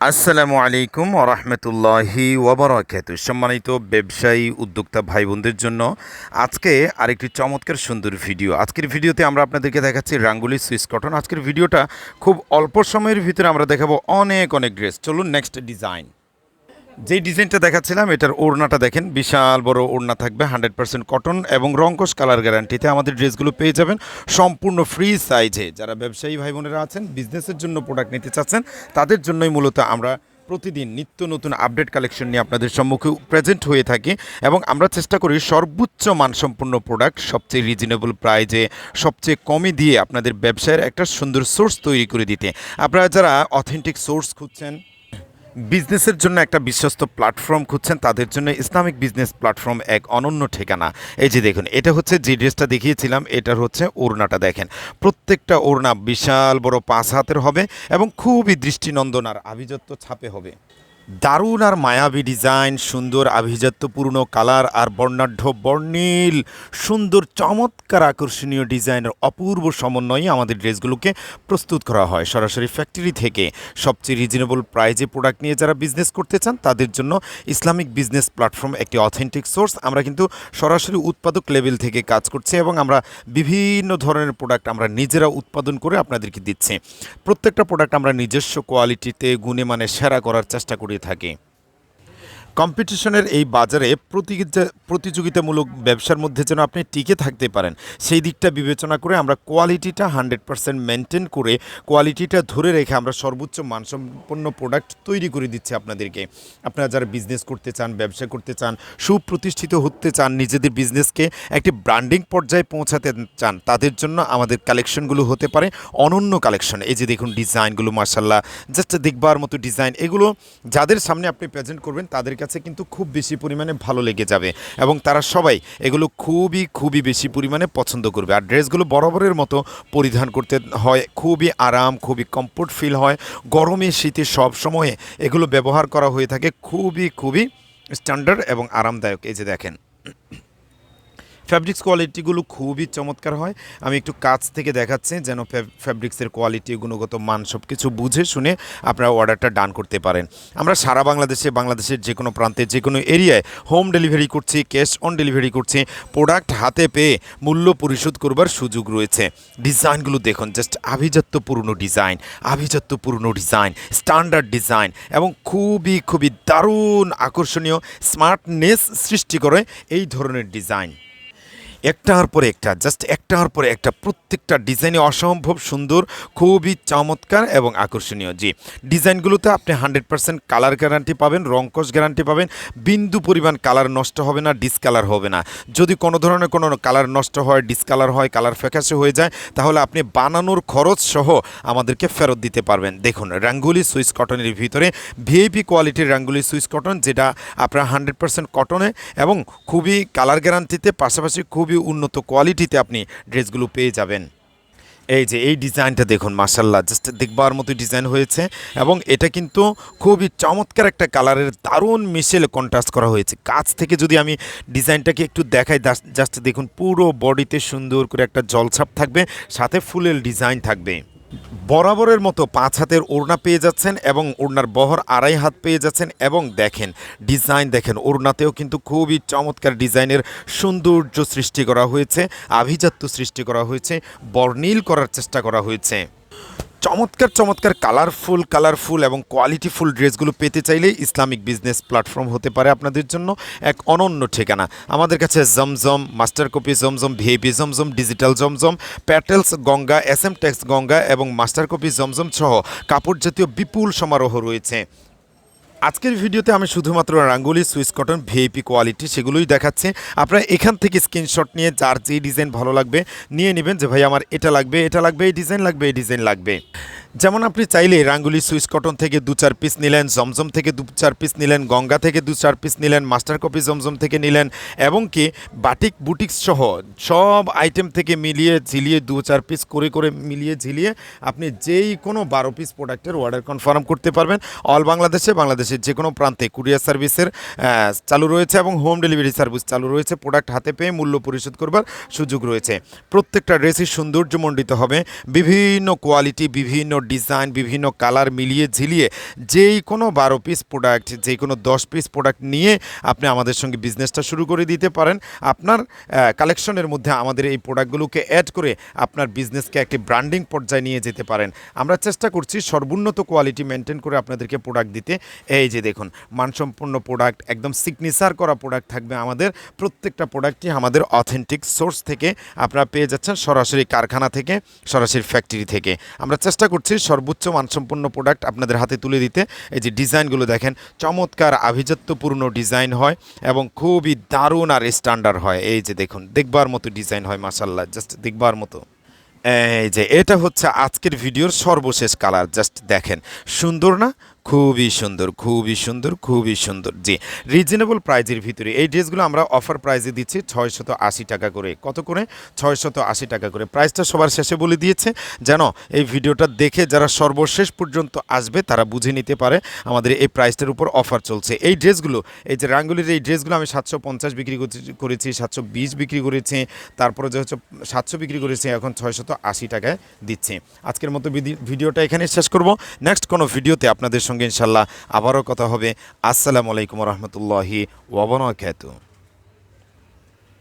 আসসালামু আলাইকুম ওরহমতুল্লাহি ওবরাকাতু। সম্মানিত ব্যবসায়ী উদ্যোক্তা ভাই বোনদের জন্য আজকে আরেকটি চমৎকার সুন্দর ভিডিও। আজকের ভিডিওতে আমরা আপনাদেরকে দেখাচ্ছি রাঙ্গুলি সুইস কটন। আজকের ভিডিওটা খুব অল্প সময়ের ভিতরে আমরা দেখাবো অনেক ড্রেস। চলুন নেক্সট ডিজাইন। যেই ডিজাইনটা দেখাচ্ছিলাম এটার ওড়নাটা দেখেন, বিশাল বড় ওড়না থাকবে, 100% কটন এবং রঙ্কশ কালার গ্যারান্টিতে আমাদের ড্রেসগুলো পেয়ে যাবেন সম্পূর্ণ ফ্রি সাইজে। যারা ব্যবসায়ী ভাই বোনেরা আছেন, বিজনেসের জন্য প্রোডাক্ট নিতে চাচ্ছেন, তাদের জন্যই মূলত আমরা প্রতিদিন নিত্য নতুন আপডেট কালেকশন নিয়ে আপনাদের সম্মুখে প্রেজেন্ট হয়ে থাকি এবং আমরা চেষ্টা করি সর্বোচ্চ মানসম্পন্ন প্রোডাক্ট সবচেয়ে রিজনেবল প্রাইজে সবচেয়ে কমে দিয়ে আপনাদের ব্যবসায়ের একটা সুন্দর সোর্স তৈরি করে দিতে। আপনারা যারা অথেন্টিক সোর্স খুঁজছেন, বিজনেসের জন্য একটা বিশ্বস্ত প্ল্যাটফর্ম খুঁজছেন, তাদের জন্য ইসলামিক বিজনেস প্ল্যাটফর্ম এক অনন্য ঠিকানা। এই যে দেখুন, এটা হচ্ছে যে ড্রেসটা দেখিয়েছিলাম, এটার হচ্ছে ওড়নাটা দেখেন। প্রত্যেকটা ওড়না বিশাল বড় 5 হাতের হবে এবং খুবই দৃষ্টিনন্দন আর আভিজাত্য ছাপে হবে। দারুণ আর মায়াবী ডিজাইন, সুন্দর আভিজাত্যপূর্ণ কালার আর বর্ণাঢ্য বর্ণিল সুন্দর চমৎকার আকর্ষণীয় ডিজাইনের অপূর্ব সমন্বয়ে আমাদের ড্রেসগুলোকে প্রস্তুত করা হয় সরাসরি ফ্যাক্টরি থেকে। সবচেয়ে রিজনেবল প্রাইজে প্রোডাক্ট নিয়ে যারা বিজনেস করতে চান, তাদের জন্য ইসলামিক বিজনেস প্ল্যাটফর্ম একটি অথেন্টিক সোর্স। আমরা কিন্তু সরাসরি উৎপাদক লেভেল থেকে কাজ করছি এবং আমরা বিভিন্ন ধরনের প্রোডাক্ট আমরা নিজেরা উৎপাদন করে আপনাদেরকে দিচ্ছি। প্রত্যেকটা প্রোডাক্ট আমরা নিজস্ব কোয়ালিটিতে গুণে মানে সেরা করার চেষ্টা করি থাকে। কম্পিটিশনের এই বাজারে প্রতিযোগিতামূলক ব্যবসার মধ্যে যেন আপনি টিকে থাকতে পারেন, সেই দিকটা বিবেচনা করে আমরা কোয়ালিটিটা 100% মেনটেন করে, কোয়ালিটিটা ধরে রেখে আমরা সর্বোচ্চ মানসম্পন্ন প্রোডাক্ট তৈরি করে দিচ্ছি আপনাদেরকে। আপনারা যারা বিজনেস করতে চান, ব্যবসা করতে চান, সুপ্রতিষ্ঠিত হতে চান, নিজেদের বিজনেসকে একটি ব্র্যান্ডিং পর্যায়ে পৌঁছাতে চান, তাদের জন্য আমাদের কালেকশনগুলো হতে পারে অনন্য কালেকশন। এই যে দেখুন ডিজাইনগুলো, মাশাআল্লাহ, জাস্ট দেখবার মতো ডিজাইন। এগুলো যাদের সামনে আপনি প্রেজেন্ট করবেন তাদের কাছে কিন্তু খুব বেশি পরিমাণে ভালো লেগে যাবে এবং তারা সবাই এগুলো খুবই বেশি পরিমাণে পছন্দ করবে। আর ড্রেসগুলো বরাবরের মতো পরিধান করতে হয়, খুবই আরাম, খুবই কমফোর্ট ফিল হয়। গরমে শীতে সব সময়ে এগুলো ব্যবহার করা হয়ে থাকে খুবই স্ট্যান্ডার্ড এবং আরামদায়ক। এই যে দেখেন, ফ্যাব্রিক্স কোয়ালিটিগুলো খুবই চমৎকার হয়। আমি একটু কাছ থেকে দেখাচ্ছি যেন ফ্যাব্রিক্সের কোয়ালিটি, গুণগত মান সব কিছু বুঝে শুনে আপনারা অর্ডারটা ডান করতে পারেন। আমরা সারা বাংলাদেশের যে কোনো প্রান্তে, যে কোনো এরিয়ায় হোম ডেলিভারি করছি, ক্যাশ অন ডেলিভারি করছি। প্রোডাক্ট হাতে পেয়ে মূল্য পরিশোধ করবার সুযোগ রয়েছে। ডিজাইনগুলো দেখুন, জাস্ট আভিজাত্যপূর্ণ ডিজাইন, স্ট্যান্ডার্ড ডিজাইন এবং খুবই দারুণ আকর্ষণীয় স্মার্টনেস সৃষ্টি করে এই ধরনের ডিজাইন। একটার পর একটা প্রত্যেকটা ডিজাইনে অসম্ভব সুন্দর, খুবই চমৎকার এবং আকর্ষণীয়। জি, ডিজাইনগুলোতে আপনি 100% কালার গ্যারান্টি পাবেন, রংকশ গ্যারান্টি পাবেন। বিন্দু পরিমাণ কালার নষ্ট হবে না, ডিসকালার হবে না। যদি কোনো ধরনের কোনো কালার নষ্ট হয়, ডিসকালার হয়, কালার ফ্যাকাশে হয়ে যায়, তাহলে আপনি বানানোর খরচ সহ আমাদেরকে ফেরত দিতে পারবেন। দেখুন, রাঙ্গুলি সুইস কটনের ভিতরে ভিআইপি কোয়ালিটির রাঙ্গুলি সুইস কটন, যেটা আপনার 100% কটনে এবং খুবই কালার গ্যারান্টিতে, পাশাপাশি খুবই উন্নত কোয়ালিটিতে আপনি ড্রেসগুলো পেয়ে যাবেন। এই যে এই ডিজাইনটা দেখুন, মাশাআল্লাহ, জাস্ট দেখবার মতো ডিজাইন হয়েছে এবং এটা কিন্তু খুবই চমৎকার একটা কালারের দারুণ মিশেল কন্ট্রাস্ট করা হয়েছে। কাছ থেকে যদি আমি ডিজাইনটাকে একটু দেখাই, জাস্ট দেখুন, পুরো বডিতে সুন্দর করে একটা জলছাপ থাকবে, সাথে ফুলের ডিজাইন থাকবে। বরাবরের মতো 5 হাতের ওড়না পেয়ে যাচ্ছেন এবং ওড়নার বহর 2.5 হাত পেয়ে যাচ্ছেন। এবং দেখেন ডিজাইন, দেখেন ওড়নাতেও কিন্তু খুবই চমৎকার ডিজাইনের সৌন্দর্য সৃষ্টি করা হয়েছে, আভিজাত্য সৃষ্টি করা হয়েছে, বর্ণিল করার চেষ্টা করা হয়েছে। চমৎকার কালারফুল এবং কোয়ালিটিফুল ড্রেসগুলো পেতে চাইলে ইসলামিক বিজনেস প্ল্যাটফর্ম হতে পারে আপনাদের জন্য এক অনন্য ঠিকানা। আমাদের কাছে Zamzam, master copy Zamzam, VIP Zamzam, digital Zamzam, Patels Ganga, SM Tex Ganga এবং মাস্টার কপি জমজম সহ কাপড় জাতীয় বিপুল সমারোহ রয়েছে। আজকের ভিডিওতে আমি শুধুমাত্র রাঙ্গুলি সুইস কটন ভিআইপি কোয়ালিটি সেগুলোই দেখাচ্ছি। আপনারা এখান থেকে স্ক্রিনশট নিয়ে যার যেই ডিজাইন ভালো লাগবে নিয়ে নেবেন, যে ভাই আমার এটা লাগবে, এই ডিজাইন লাগবে। যেমন আপনি চাইলে রাঙ্গুলি সুইস কটন থেকে 2-4 পিস নিলেন, জমজম থেকে 2-4 পিস নিলেন, গঙ্গা থেকে 2-4 পিস নিলেন, মাস্টার কপি জমজম থেকে নিলেন এবং কি বাটিক বুটিক্স সহ সব আইটেম থেকে মিলিয়ে ঝিলিয়ে 2-4 পিস করে মিলিয়ে ঝিলিয়ে আপনি যেই কোনো 12 পিস প্রোডাক্টের অর্ডার কনফার্ম করতে পারবেন। অল বাংলাদেশের যে কোনো প্রান্তে কুরিয়ার সার্ভিসের চালু রয়েছে এবং হোম ডেলিভারি সার্ভিস চালু রয়েছে। প্রোডাক্ট হাতে পেয়ে মূল্য পরিশোধ করবার সুযোগ রয়েছে। প্রত্যেকটা ড্রেসই সৌন্দর্যমণ্ডিত হবে, বিভিন্ন কোয়ালিটি, বিভিন্ন ডিজাইন বিভিন্ন কালার মিলিয়ে ঝিলিয়ে যেই কোনো 12 পিস প্রোডাক্ট যে কোনো 10 পিস প্রোডাক্ট নিয়ে আপনি আমাদের সঙ্গে বিজনেসটা শুরু করে দিতে পারেন। আপনার কালেকশনের মধ্যে আমাদের এই প্রোডাক্টগুলোকে অ্যাড করে আপনার বিজনেসকে একটি ব্র্যান্ডিং পর্যায়ে নিয়ে যেতে পারেন। আমরা চেষ্টা করছি সর্বোন্নত কোয়ালিটি মেনটেন করে আপনাদেরকে প্রোডাক্ট দিতে। এই যে দেখুন মানসম্পন্ন প্রোডাক্ট, একদম সিগনেচার করা প্রোডাক্ট থাকবে আমাদের। প্রত্যেকটা প্রোডাক্টই আমাদের অথেন্টিক সোর্স থেকে আপনারা পেয়ে যাচ্ছেন, সরাসরি কারখানা থেকে, সরাসরি ফ্যাক্টরি থেকে। আমরা চেষ্টা করছি সর্বোচ্চ মানসম্পন্ন প্রোডাক্ট আপনাদের হাতে তুলে দিতে। এই যে ডিজাইনগুলো দেখেন, চমৎকার আভিজাত্যপূর্ণ ডিজাইন হয় এবং খুবই দারুণ আর স্ট্যান্ডার্ড হয়। এই যে দেখুন দেখবার মতো ডিজাইন হয়, মাশাআল্লাহ, জাস্ট দেখবার মতো। এই যে এটা হচ্ছে আজকের ভিডিওর সর্বশেষ কালার, জাস্ট দেখেন, সুন্দর না? খুবই সুন্দর, খুবই সুন্দর, খুবই সুন্দর। জি, রিজনেবল প্রাইজের ভিতরে এই ড্রেসগুলো আমরা অফার প্রাইজে দিচ্ছি 680 টাকা করে। কত করে? 680 টাকা করে। প্রাইসটা সবার শেষে বলে দিয়েছে, যেন এই ভিডিওটা দেখে যারা সর্বশেষ পর্যন্ত আসবে তারা বুঝে নিতে পারে আমাদের এই প্রাইসটার উপর অফার চলছে। এই ড্রেসগুলো, এই যে রাঙ্গুলির এই ড্রেসগুলো আমি 750 বিক্রি করেছি, 720 বিক্রি করেছি, তারপরে যে হচ্ছে 700 বিক্রি করেছি, এখন 680 টাকায় দিচ্ছি। আজকের মতো ভিডিওটা এখানে শেষ করব। নেক্সট কোনো ভিডিওতে আপনাদের সঙ্গে ইনশাল্লাহ আবারও কথা হবে। আসসালামু আলাইকুম রহমতুল্লাহি ওয়া বারাকাতুহু।